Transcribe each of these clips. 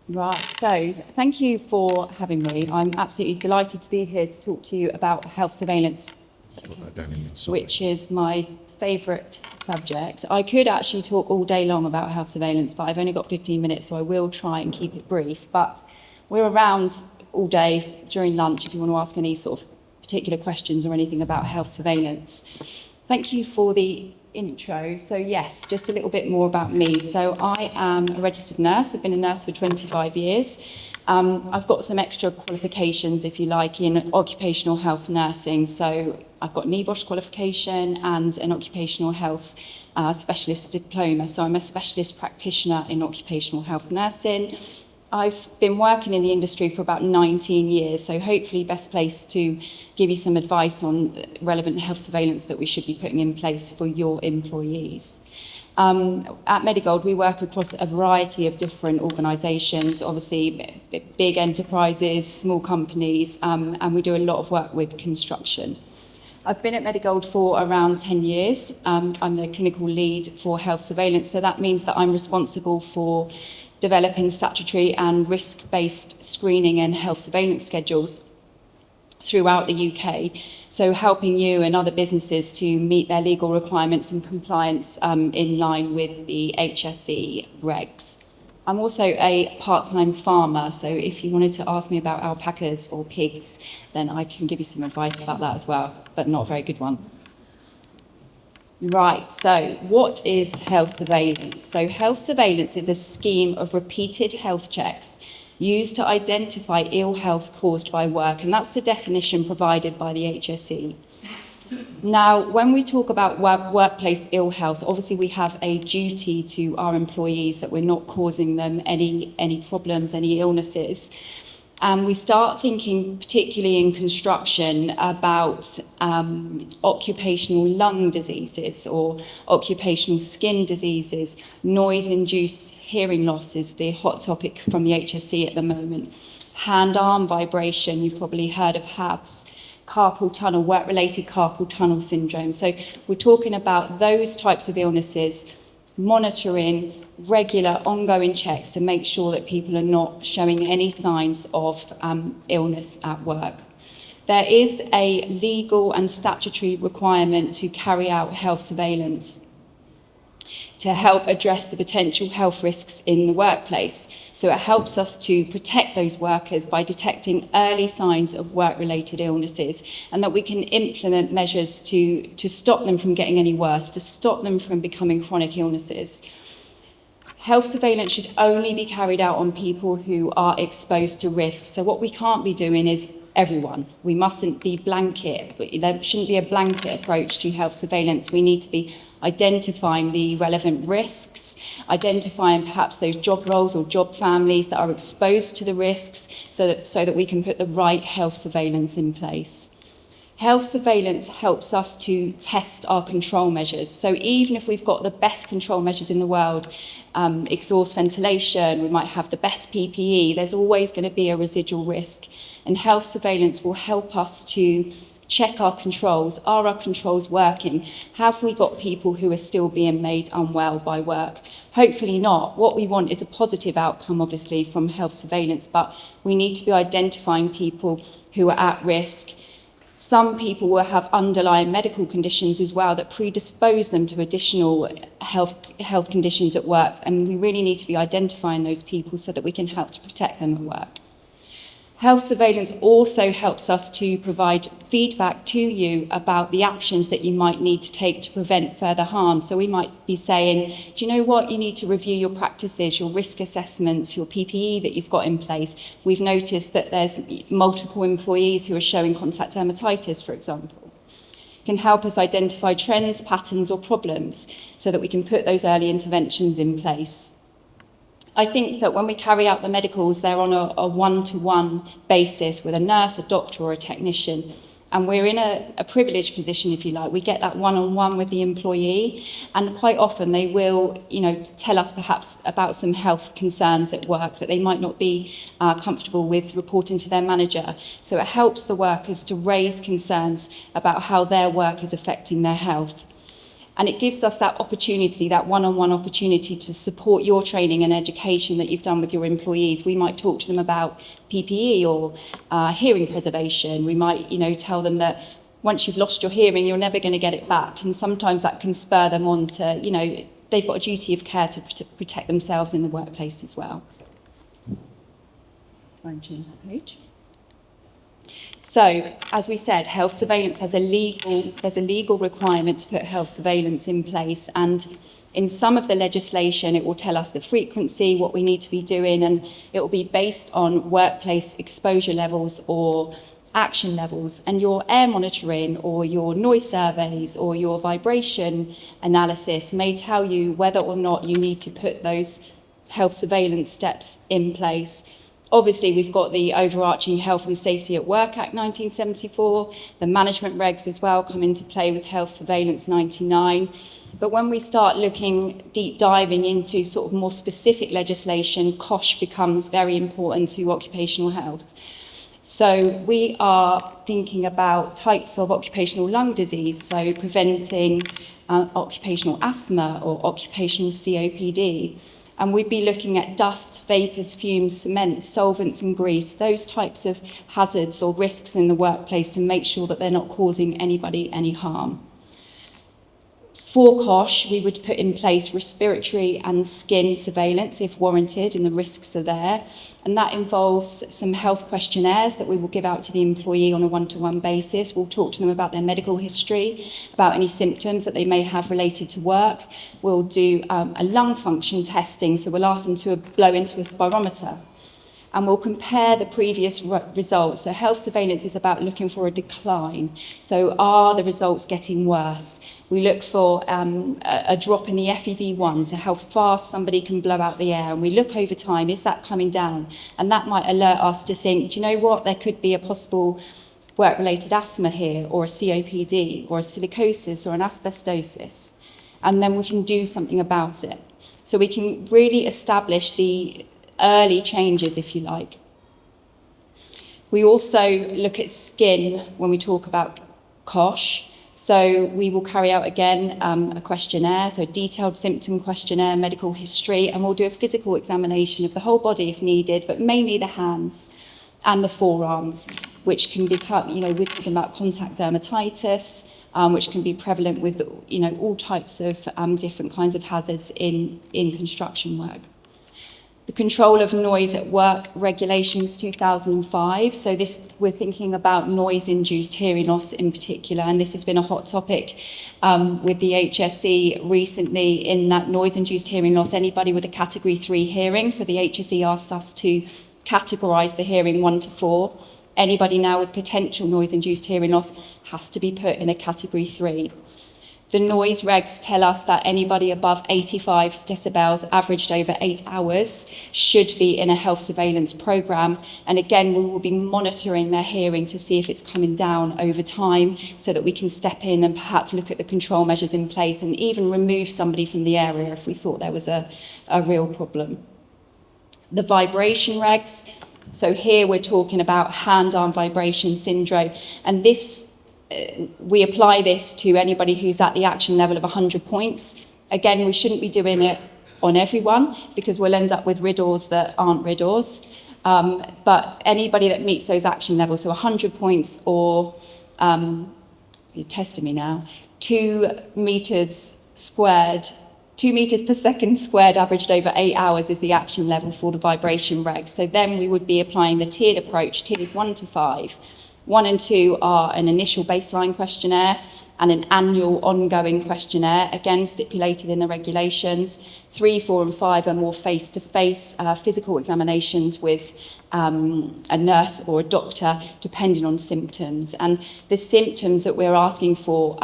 Right, so thank you for having me. I'm absolutely delighted to be here to talk to you about health surveillance, Put that down in your side. which is my favourite subject. I could actually talk all day long about health surveillance, but I've only got 15 minutes, so I will try and keep it brief. But we're around all day during lunch if you want to ask any sort of particular questions or anything about health surveillance. Thank you for the intro. So yes, just a little bit more about me. So I am a registered nurse. I've been a nurse for 25 years. I've got some extra qualifications, if you like, in occupational health nursing. So I've got an NEBOSH qualification and an occupational health specialist diploma. So I'm a specialist practitioner in occupational health nursing. I've been working in the industry for about 19 years, so hopefully best placed to give you some advice on relevant health surveillance that we should be putting in place for your employees. At Medigold, we work across a variety of different organisations, obviously big enterprises, small companies, and we do a lot of work with construction. I've been at Medigold for around 10 years. I'm the clinical lead for health surveillance, so that means that I'm responsible for developing statutory and risk-based screening and health surveillance schedules throughout the UK, so helping you and other businesses to meet their legal requirements and compliance in line with the HSE regs. I'm also a part-time farmer, so if you wanted to ask me about alpacas or pigs, then I can give you some advice about that as well, but not a very good one. Right, so what is health surveillance? So health surveillance is a scheme of repeated health checks used to identify ill health caused by work, and that's the definition provided by the HSE. Now, when we talk about workplace ill health, obviously we have a duty to our employees that we're not causing them any problems, any illnesses. And we start thinking, particularly in construction, about occupational lung diseases or occupational skin diseases. Noise-induced hearing loss is the hot topic from the HSE at the moment. Hand-arm vibration, you've probably heard of HAVS. Carpal tunnel, work-related carpal tunnel syndrome. So we're talking about those types of illnesses, monitoring regular ongoing checks to make sure that people are not showing any signs of illness at work. There is a legal and statutory requirement to carry out health surveillance to help address the potential health risks in the workplace. So it helps us to protect those workers by detecting early signs of work-related illnesses, and that we can implement measures to stop them from getting any worse, to stop them from becoming chronic illnesses. Health surveillance should only be carried out on people who are exposed to risks. So what we can't be doing is everyone. We mustn't be blanket. There shouldn't be a blanket approach to health surveillance. We need to be identifying the relevant risks, identifying perhaps those job roles or job families that are exposed to the risks so that we can put the right health surveillance in place. Health surveillance helps us to test our control measures. So even if we've got the best control measures in the world, exhaust ventilation, we might have the best PPE, there's always going to be a residual risk. And health surveillance will help us to check our controls. Are our controls working? Have we got people who are still being made unwell by work? Hopefully not. What we want is a positive outcome, obviously, from health surveillance, but we need to be identifying people who are at risk. Some people will have underlying medical conditions as well that predispose them to additional health conditions at work, and we really need to be identifying those people so that we can help to protect them at work. Health surveillance also helps us to provide feedback to you about the actions that you might need to take to prevent further harm. So we might be saying, do you know what, you need to review your practices, your risk assessments, your PPE that you've got in place. We've noticed that there's multiple employees who are showing contact dermatitis, for example. It can help us identify trends, patterns or problems so that we can put those early interventions in place. I think that when we carry out the medicals, they're on a one-to-one basis with a nurse, a doctor or a technician. And we're in a privileged position, if you like. We get that one-on-one with the employee, and quite often they will, tell us perhaps about some health concerns at work that they might not be comfortable with reporting to their manager. So it helps the workers to raise concerns about how their work is affecting their health. And it gives us that opportunity, that one-on-one opportunity to support your training and education that you've done with your employees. We might talk to them about PPE or hearing preservation. We might, tell them that once you've lost your hearing, you're never going to get it back. And sometimes that can spur them on to, they've got a duty of care to protect themselves in the workplace as well. Try and change that page. So, as we said, health surveillance there's a legal requirement to put health surveillance in place, and in some of the legislation it will tell us the frequency, what we need to be doing, and it will be based on workplace exposure levels or action levels, and your air monitoring or your noise surveys or your vibration analysis may tell you whether or not you need to put those health surveillance steps in place. Obviously, we've got the overarching Health and Safety at Work Act 1974, the management regs as well come into play with Health Surveillance 99. But when we start looking, deep diving into sort of more specific legislation, COSH becomes very important to occupational health. So we are thinking about types of occupational lung disease, so preventing occupational asthma or occupational COPD. And we'd be looking at dusts, vapours, fumes, cements, solvents and grease, those types of hazards or risks in the workplace to make sure that they're not causing anybody any harm. For COSH, we would put in place respiratory and skin surveillance if warranted and the risks are there. And that involves some health questionnaires that we will give out to the employee on a one-to-one basis. We'll talk to them about their medical history, about any symptoms that they may have related to work. We'll do a lung function testing, so we'll ask them to blow into a spirometer. And we'll compare the previous results. So health surveillance is about looking for a decline. So are the results getting worse? We look for a drop in the FEV1, so how fast somebody can blow out the air. And we look over time, is that coming down? And that might alert us to think, do you know what? There could be a possible work-related asthma here, or a COPD, or a silicosis, or an asbestosis. And then we can do something about it. So we can really establish the early changes, if you like. We also look at skin when we talk about COSH. So we will carry out again a questionnaire, so a detailed symptom questionnaire, medical history, and we'll do a physical examination of the whole body if needed, but mainly the hands and the forearms, which can become, we're talking about contact dermatitis, which can be prevalent with, all types of different kinds of hazards in construction work. The Control of Noise at Work Regulations 2005. So we're thinking about noise-induced hearing loss in particular, and this has been a hot topic with the HSE recently in that noise-induced hearing loss, anybody with a Category 3 hearing. So the HSE asks us to categorise the hearing 1 to 4. Anybody now with potential noise-induced hearing loss has to be put in a Category 3. The noise regs tell us that anybody above 85 decibels averaged over 8 hours should be in a health surveillance programme. And again, we will be monitoring their hearing to see if it's coming down over time so that we can step in and perhaps look at the control measures in place and even remove somebody from the area if we thought there was a real problem. The vibration regs. So here we're talking about hand-arm vibration syndrome. And this we apply this to anybody who's at the action level of 100 points. Again, we shouldn't be doing it on everyone because we'll end up with riddles that aren't riddles. But anybody that meets those action levels, so 100 points or, you're testing me now, 2 meters squared, 2 meters per second squared averaged over 8 hours is the action level for the vibration regs. So then we would be applying the tiered approach, tiers 1 to 5. 1 and 2 are an initial baseline questionnaire and an annual ongoing questionnaire, again stipulated in the regulations. 3, 4 and 5 are more face-to-face physical examinations with a nurse or a doctor, depending on symptoms. And the symptoms that we're asking for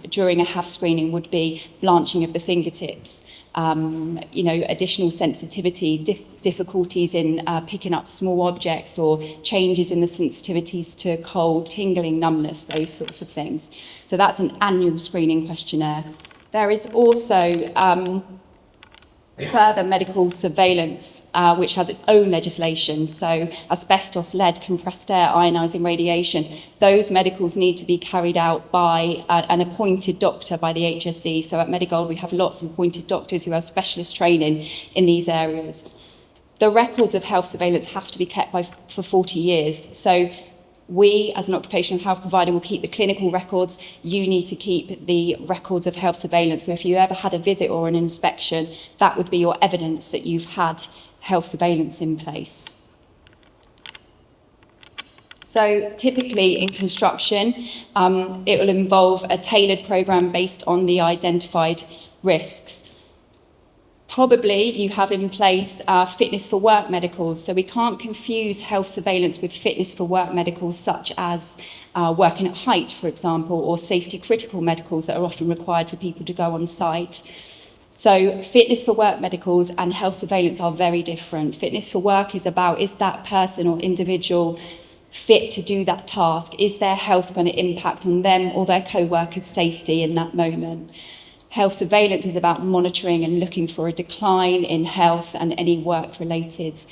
during a HAF screening would be blanching of the fingertips, additional sensitivity, difficulties in picking up small objects or changes in the sensitivities to cold, tingling, numbness, those sorts of things. So that's an annual screening questionnaire. There is also further medical surveillance, which has its own legislation. So asbestos, lead, compressed air, ionising radiation, those medicals need to be carried out by an appointed doctor by the HSE. So at Medigold, we have lots of appointed doctors who have specialist training in these areas. The records of health surveillance have to be kept for 40 years. So we, as an occupational health provider, will keep the clinical records. You need to keep the records of health surveillance. So if you ever had a visit or an inspection, that would be your evidence that you've had health surveillance in place. So typically in construction, it will involve a tailored programme based on the identified risks. Probably you have in place fitness for work medicals, so we can't confuse health surveillance with fitness for work medicals such as working at height, for example, or safety critical medicals that are often required for people to go on site. So fitness for work medicals and health surveillance are very different. Fitness for work is about, is that person or individual fit to do that task? Is their health going to impact on them or their co-workers' safety in that moment? Health surveillance is about monitoring and looking for a decline in health and any work-related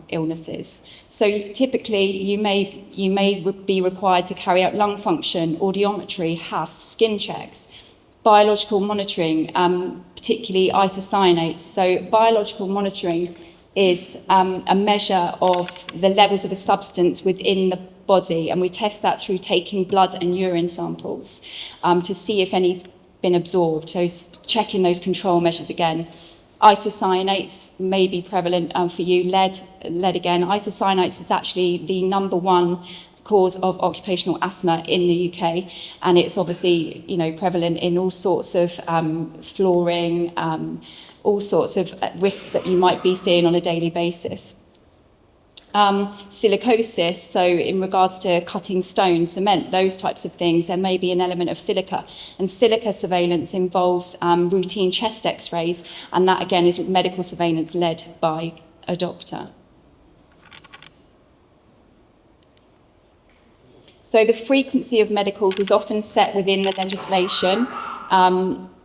illnesses. So typically, you may be required to carry out lung function, audiometry, HAF, skin checks, biological monitoring, particularly isocyanates. So biological monitoring is a measure of the levels of a substance within the body, and we test that through taking blood and urine samples to see if any's been absorbed, so checking those control measures again. Isocyanates may be prevalent for you. Lead again. Isocyanates is actually the #1 cause of occupational asthma in the UK, and it's obviously prevalent in all sorts of flooring, all sorts of risks that you might be seeing on a daily basis. Silicosis, so in regards to cutting stone, cement, those types of things, there may be an element of silica. And silica surveillance involves routine chest x-rays, and that again is medical surveillance led by a doctor. So the frequency of medicals is often set within the legislation.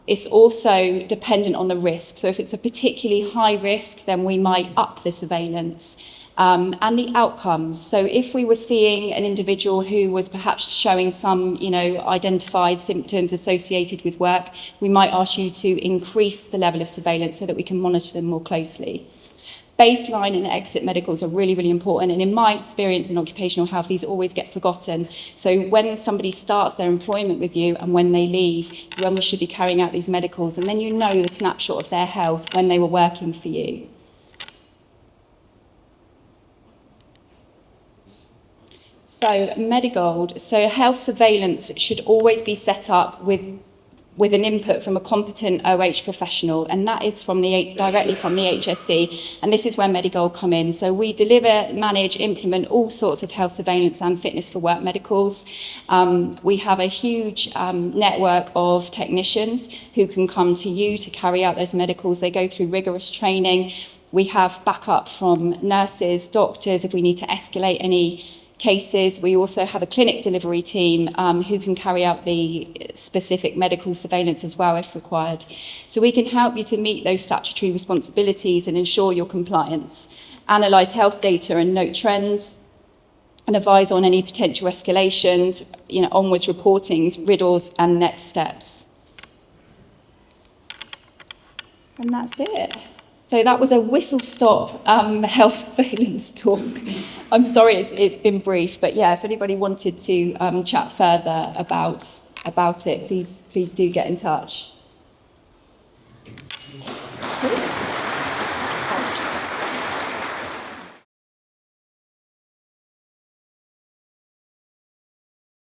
It's also dependent on the risk. So if it's a particularly high risk, then we might up the surveillance. And the outcomes. So if we were seeing an individual who was perhaps showing some, identified symptoms associated with work, we might ask you to increase the level of surveillance so that we can monitor them more closely. Baseline and exit medicals are really, really important. And in my experience in occupational health, these always get forgotten. So when somebody starts their employment with you and when they leave is when we should be carrying out these medicals. And then you know the snapshot of their health when they were working for you. So Medigold, so health surveillance should always be set up with an input from a competent OH professional, and that is directly from the HSE, and this is where Medigold come in. So we deliver, manage, implement all sorts of health surveillance and fitness for work medicals. We have a huge network of technicians who can come to you to carry out those medicals. They go through rigorous training. We have backup from nurses, doctors, if we need to escalate any cases. We also have a clinic delivery team who can carry out the specific medical surveillance as well if required. So we can help you to meet those statutory responsibilities and ensure your compliance, analyse health data and note trends, and advise on any potential escalations, onwards reportings, riddles and next steps. And that's it. So that was a whistle-stop health surveillance talk. I'm sorry it's been brief, but yeah, if anybody wanted to chat further about it, please do get in touch.